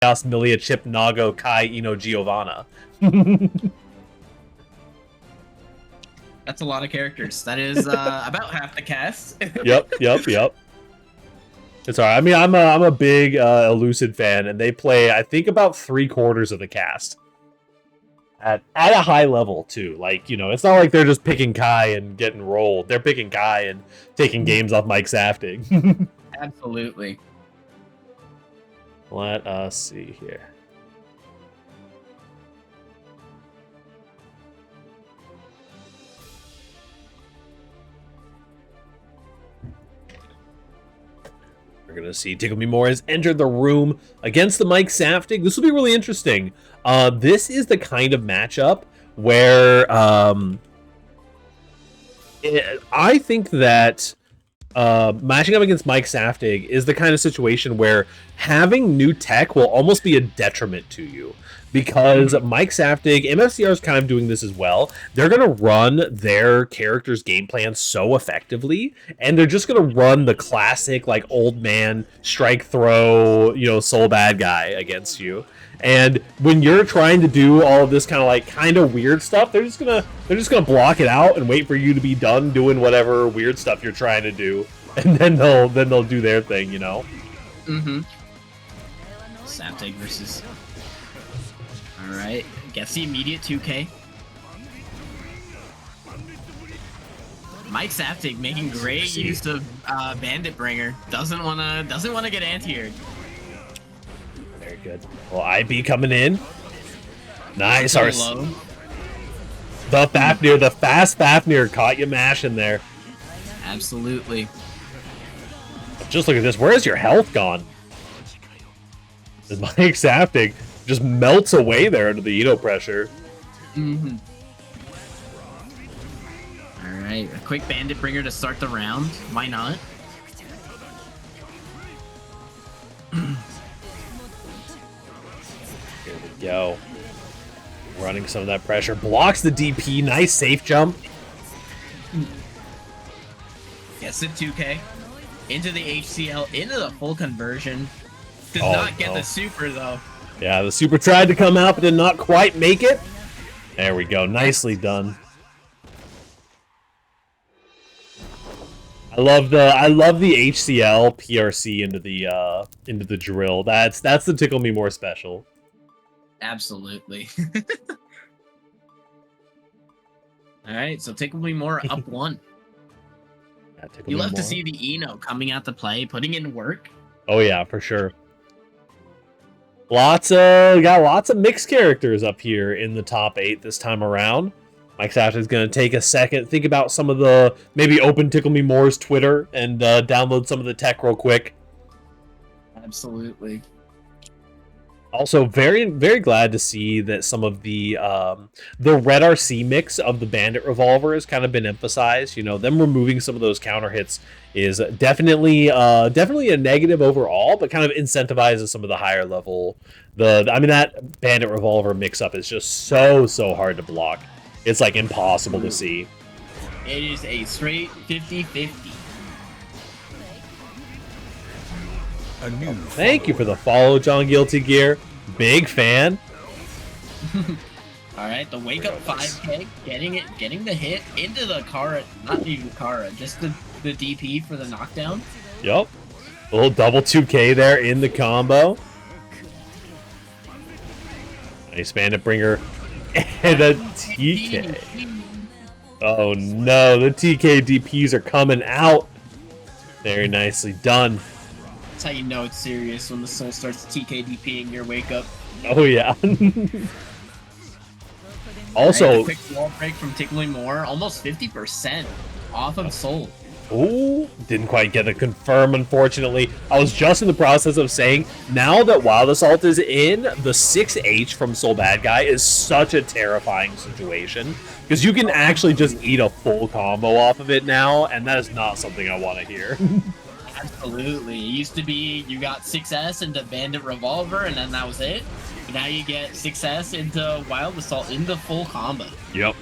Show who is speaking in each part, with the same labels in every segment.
Speaker 1: Chaos, Milia, Chip, Nago, Kai, Ino, Giovanna.
Speaker 2: That's a lot of characters. That is about half the cast.
Speaker 1: Yep. It's alright. I mean, I'm a big Elucid fan, and they play, I think, about 3/4 of the cast. At a high level, too. Like, you know, it's not like they're just picking Kai and getting rolled. They're picking Kai and taking games off Mike Saftig.
Speaker 2: Absolutely.
Speaker 1: Let us see here. We're going to see Ticklememour has entered the room against the Mike Saftig. This will be really interesting. This is the kind of matchup where I think that matching up against Mike Saftig is the kind of situation where having new tech will almost be a detriment to you. Because Mike Saftig, MFCR is kind of doing this as well. They're going to run their character's game plan so effectively, and they're just going to run the classic, like, old man, strike throw, you know, soul bad guy against you. And when you're trying to do all of this kind of weird stuff, they're just gonna block it out and wait for you to be done doing whatever weird stuff you're trying to do, and then they'll do their thing, you know.
Speaker 2: Saftig versus. All right, gets the immediate 2K. Mike Saftig making great use of Bandit Bringer. Doesn't wanna get anti-aired.
Speaker 1: Very good. Well, IB coming in. Nice. The Fafnir, the fast Fafnir caught you mashing there.
Speaker 2: Absolutely.
Speaker 1: Just look at this. Where is your health gone? Mike Saftig just melts away there under the Ito pressure.
Speaker 2: Alright, a quick Bandit Bringer to start the round. Why not?
Speaker 1: Here we go. Running some of that pressure. Blocks the DP. Nice safe jump.
Speaker 2: Gets the 2K. Into the HCL. Into the full conversion. Does not get the super, though.
Speaker 1: Yeah, the super tried to come out, but did not quite make it. There we go. Nicely done. I love the HCL PRC into the drill. That's the Ticklememour special.
Speaker 2: Absolutely. All right, so Ticklememour up 1.
Speaker 1: Yeah,
Speaker 2: you love to see the Eno coming out to play, putting in work.
Speaker 1: Oh yeah, for sure. Got lots of mixed characters up here in the top 8 this time around. Mike Saftig is going to take a second, think about some of the, maybe open Ticklememour's Twitter and download some of the tech real quick.
Speaker 2: Absolutely.
Speaker 1: Also, very, very glad to see that some of the Red RC mix of the Bandit Revolver has kind of been emphasized. You know, them removing some of those counter hits is definitely a negative overall, but kind of incentivizes some of the higher level. That Bandit Revolver mix up is just so hard to block. It's like impossible to see.
Speaker 2: It is a straight 50-50.
Speaker 1: Thank you for the follow, John Guilty Gear. Big fan.
Speaker 2: All right, the wake up 5K, getting the hit into the Kara, not even Kara, just the DP for the knockdown.
Speaker 1: Yup. A little double 2K there in the combo. Nice Bandit Bringer and a TK. Oh no, the TK DPs are coming out. Very nicely done.
Speaker 2: That's how you know it's serious, when the soul starts TK DPing your wake up.
Speaker 1: Oh yeah. Also,
Speaker 2: right, a quick wall break from Ticklememour, almost 50% off of soul.
Speaker 1: Ooh, didn't quite get a confirm, unfortunately. I was just in the process of saying, now that Wild Assault is in, the 6H from Soul Badguy is such a terrifying situation. Because you can actually just eat a full combo off of it now, and that is not something I want to hear.
Speaker 2: Absolutely. It used to be you got 6S into Bandit Revolver, and then that was it. But now you get 6S into Wild Assault into full combo.
Speaker 1: Yep.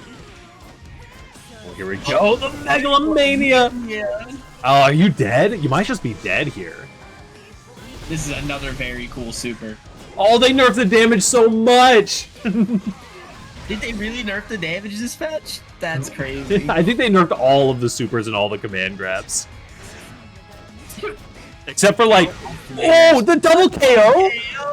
Speaker 1: Well, here we go. The Megalomania!
Speaker 2: Yeah.
Speaker 1: Oh, are you dead? You might just be dead here.
Speaker 2: This is another very cool super.
Speaker 1: Oh, they nerfed the damage so much.
Speaker 2: Did they really nerf the damage this patch? That's crazy.
Speaker 1: I think they nerfed all of the supers and all the command grabs. Except for like, oh, the double KO?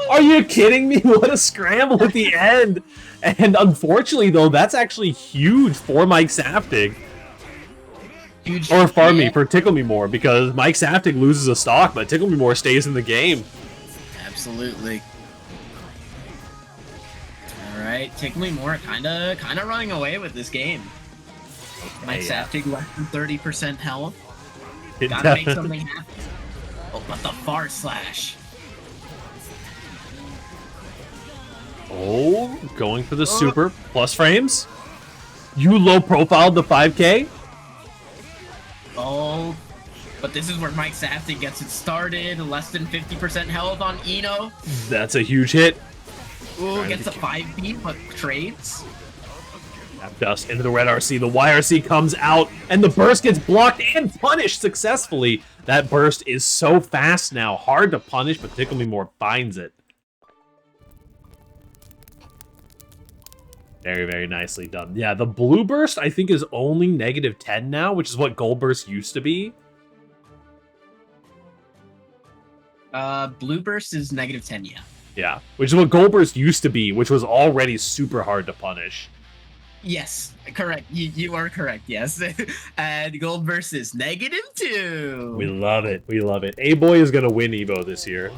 Speaker 1: Are you kidding me? What a scramble at the end. And unfortunately, though, that's actually huge for Mike Saftig.
Speaker 2: Huge.
Speaker 1: Or pardon me, for Ticklememour, because Mike Saftig loses a stock, but Ticklememour stays in the game.
Speaker 2: Absolutely. Alright, Ticklememour kinda running away with this game. Okay, Mike Saftig less than 30% health. Gotta make something happen. Oh, but the far slash.
Speaker 1: Oh, going for the super. Plus frames. You low profiled the 5K.
Speaker 2: Oh, but this is where Mike Saftig gets it started. Less than 50% health on Eno.
Speaker 1: That's a huge hit.
Speaker 2: Ooh, gets a 5 but trades.
Speaker 1: Dust into the red RC. The YRC comes out, and the burst gets blocked and punished successfully. That burst is so fast now. Hard to punish, but Ticklememour finds it. Very, very nicely done. Yeah, the blue burst, I think, is only -10 now, which is what gold burst used to be.
Speaker 2: Blue burst is -10, yeah.
Speaker 1: Yeah, which is what gold burst used to be, which was already super hard to punish.
Speaker 2: Yes, correct. You are correct, yes. And gold burst is -2.
Speaker 1: We love it. We love it. A-Boy is going to win Evo this year.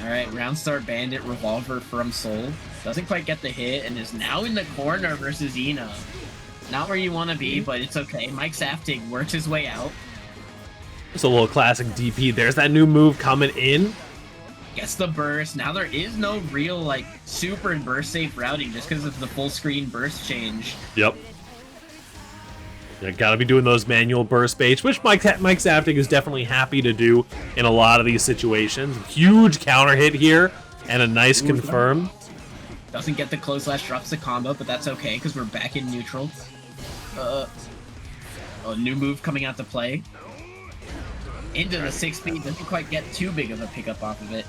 Speaker 2: Alright, round start Bandit Revolver from Soul. Doesn't quite get the hit and is now in the corner versus Eno. Not where you want to be, but it's okay. Mike Saftig works his way out.
Speaker 1: It's a little classic DP. There's that new move coming in.
Speaker 2: Gets the burst. Now there is no real, like, super and burst safe routing just because of the full screen burst change.
Speaker 1: Yep. You gotta be doing those manual burst baits, which Mike Saftig is definitely happy to do in a lot of these situations. Huge counter hit here, and a nice confirm.
Speaker 2: Doesn't get the close slash, drops the combo, but that's okay, because we're back in neutral. A new move coming out to play. Into the 6-speed, doesn't quite get too big of a pickup off of it.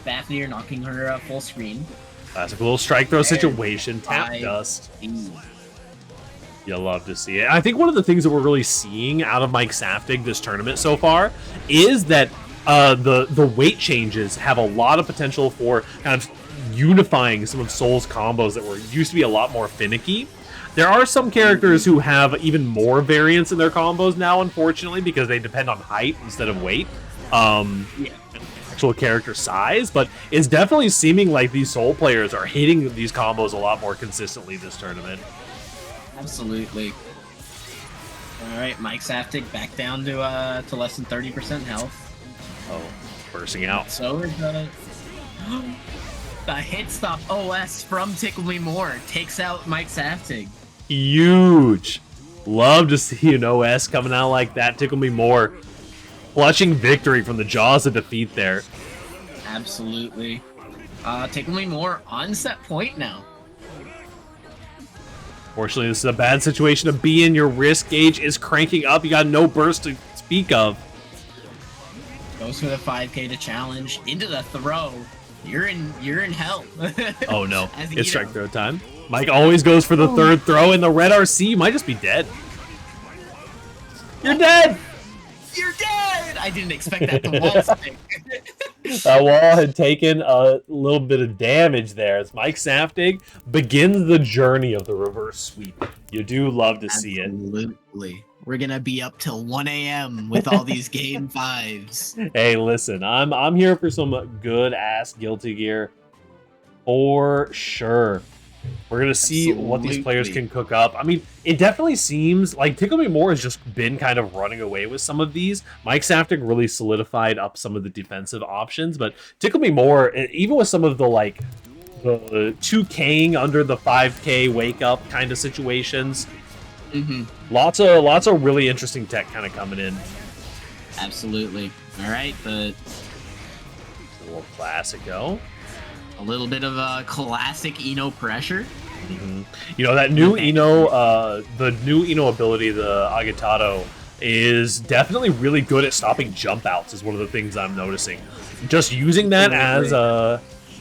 Speaker 2: Fafnir knocking her full screen.
Speaker 1: Classic little strike throw situation, tap dust. You love to see it. I think one of the things that we're really seeing out of Mike Saftig this tournament so far is that the weight changes have a lot of potential for kind of unifying some of Soul's combos that used to be a lot more finicky. There are some characters who have even more variance in their combos now, unfortunately, because they depend on height instead of weight. Actual character size, but it's definitely seeming like these Soul players are hitting these combos a lot more consistently this tournament.
Speaker 2: Absolutely. Alright, Mike Saftig back down to less than 30% health.
Speaker 1: Oh, bursting out.
Speaker 2: So is the hit stop OS from Ticklememour takes out Mike Saftig.
Speaker 1: Huge. Love to see an OS coming out like that. Ticklememour clutching victory from the jaws of defeat there.
Speaker 2: Absolutely. Ticklememour on set point now.
Speaker 1: Fortunately, this is a bad situation to be in. Your risk gauge is cranking up. You got no burst to speak of.
Speaker 2: Goes for the 5K to challenge. Into the throw. You're in hell.
Speaker 1: Oh no, it's strike throw time. Mike always goes for the third throw, and the red RC might just be dead. You're dead!
Speaker 2: You're dead! I didn't expect that to wall stick.
Speaker 1: That wall had taken a little bit of damage there as Mike Saftig begins the journey of the reverse sweep. You do love to see it.
Speaker 2: Absolutely. We're gonna be up till 1 a.m. with all these game 5s.
Speaker 1: Hey, listen, I'm here for some good ass Guilty Gear for sure. We're gonna see what these players can cook up. I mean, it definitely seems like Ticklememour has just been kind of running away with some of these. Mike Saftig really solidified up some of the defensive options, but Ticklememour, even with some of the like the 2K'ing under the 5K wake up kind of situations. Lots of really interesting tech kind of coming in.
Speaker 2: Absolutely. All right, but
Speaker 1: a little classico.
Speaker 2: A little bit of a classic Eno pressure.
Speaker 1: You know, that new Eno, the new Eno ability, the Agitado, is definitely really good at stopping jump outs, is one of the things I'm noticing. just using that as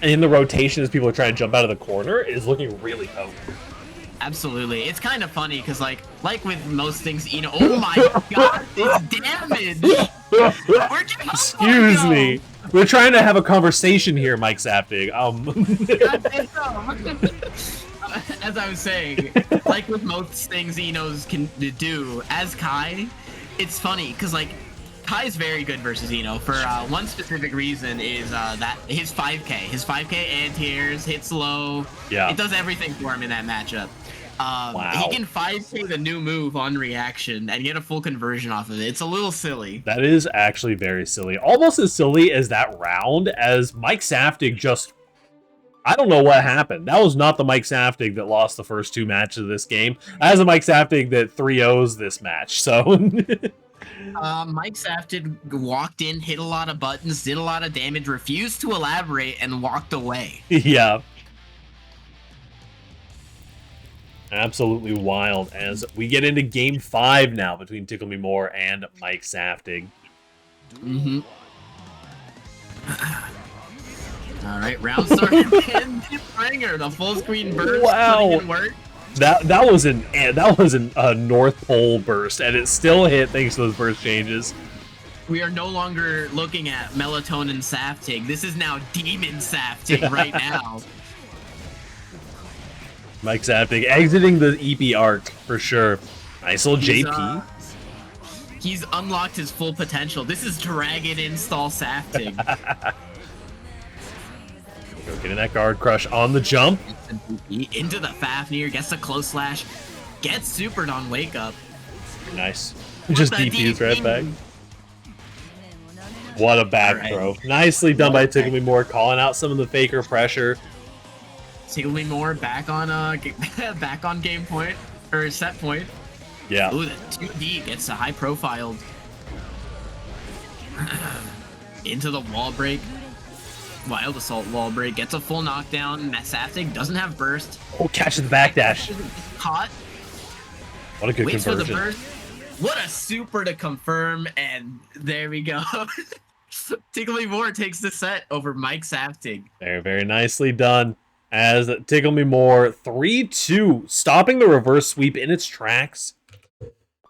Speaker 1: in the rotation as people are trying to jump out of the corner is looking really potent.
Speaker 2: Absolutely. It's kind of funny because, like with most things, you know, oh my god, this damage!
Speaker 1: Excuse me. We're trying to have a conversation here, Mike Saftig.
Speaker 2: As I was saying, like with most things Eno's can do, as Kai, it's funny because, like, Kai's very good versus Eno for one specific reason is that his 5k anti-airs, hits low.
Speaker 1: Yeah.
Speaker 2: It does everything for him in that matchup.
Speaker 1: Wow.
Speaker 2: He can 5k the new move on reaction and get a full conversion off of it. It's a little silly.
Speaker 1: That is actually very silly. Almost as silly as that round as Mike Saftig just... I don't know what happened. That was not the Mike Saftig that lost the first 2 matches of this game. That was a Mike Saftig that 3-0s this match, so...
Speaker 2: Mike Saftig walked in, hit a lot of buttons, did a lot of damage, refused to elaborate, and walked away.
Speaker 1: Yeah. Absolutely wild as we get into game 5 now between Ticklememour and Mike Saftig.
Speaker 2: Mm-hmm. All right, round started. Ringer, the full screen burst.
Speaker 1: Wow.
Speaker 2: Work.
Speaker 1: That was a North Pole burst, and it still hit thanks to those burst changes.
Speaker 2: We are no longer looking at Melatonin Saftig. This is now Demon Saftig right now.
Speaker 1: Mike Saftig exiting the EP arc for sure. Nice little JP.
Speaker 2: He's unlocked his full potential. This is Dragon Install Saftig.
Speaker 1: Go getting that guard crush on the jump.
Speaker 2: Into the Fafnir, gets a close slash, gets supered on wake up.
Speaker 1: Nice. Just DPs right back. What a back throw. Nicely done by Ticklememour, calling out some of the faker pressure.
Speaker 2: Ticklememour back on game point or set point.
Speaker 1: Yeah.
Speaker 2: Ooh, the 2D gets a high profiled into the wall break. Wild Assault wall break, gets a full knockdown. Saftig doesn't have burst.
Speaker 1: Oh, catches the backdash.
Speaker 2: Caught.
Speaker 1: What a good
Speaker 2: Waits
Speaker 1: conversion.
Speaker 2: For the burst. What a super to confirm, and there we go. Ticklememour takes the set over Mike Saftig.
Speaker 1: Very, very nicely done. As Ticklememour 3-2, stopping the reverse sweep in its tracks.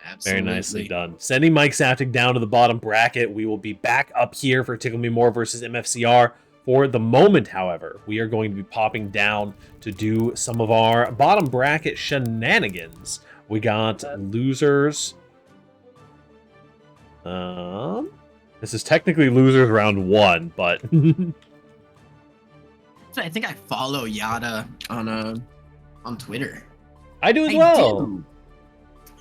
Speaker 2: Absolutely.
Speaker 1: Very nicely done. Sending Mike Saftig down to the bottom bracket. We will be back up here for Ticklememour versus MFCR. For the moment, however, we are going to be popping down to do some of our bottom bracket shenanigans. We got losers. This is technically losers round 1, but
Speaker 2: I think I follow Yada on Twitter.
Speaker 1: I do as well.
Speaker 2: Do.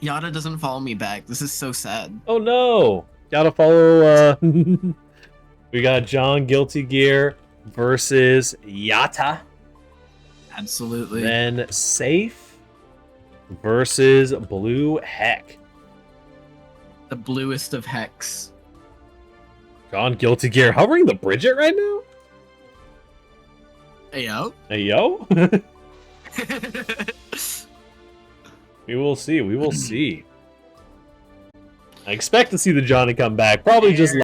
Speaker 2: Yada doesn't follow me back. This is so sad.
Speaker 1: Oh no! Gotta follow. We got John Guilty Gear versus Yata.
Speaker 2: Absolutely.
Speaker 1: Then Safe versus Blue Heck.
Speaker 2: The bluest of Hex.
Speaker 1: John Guilty Gear hovering the Bridget right now?
Speaker 2: Hey yo.
Speaker 1: Hey yo? We will see. We will see. I expect to see the Johnny come back. Probably just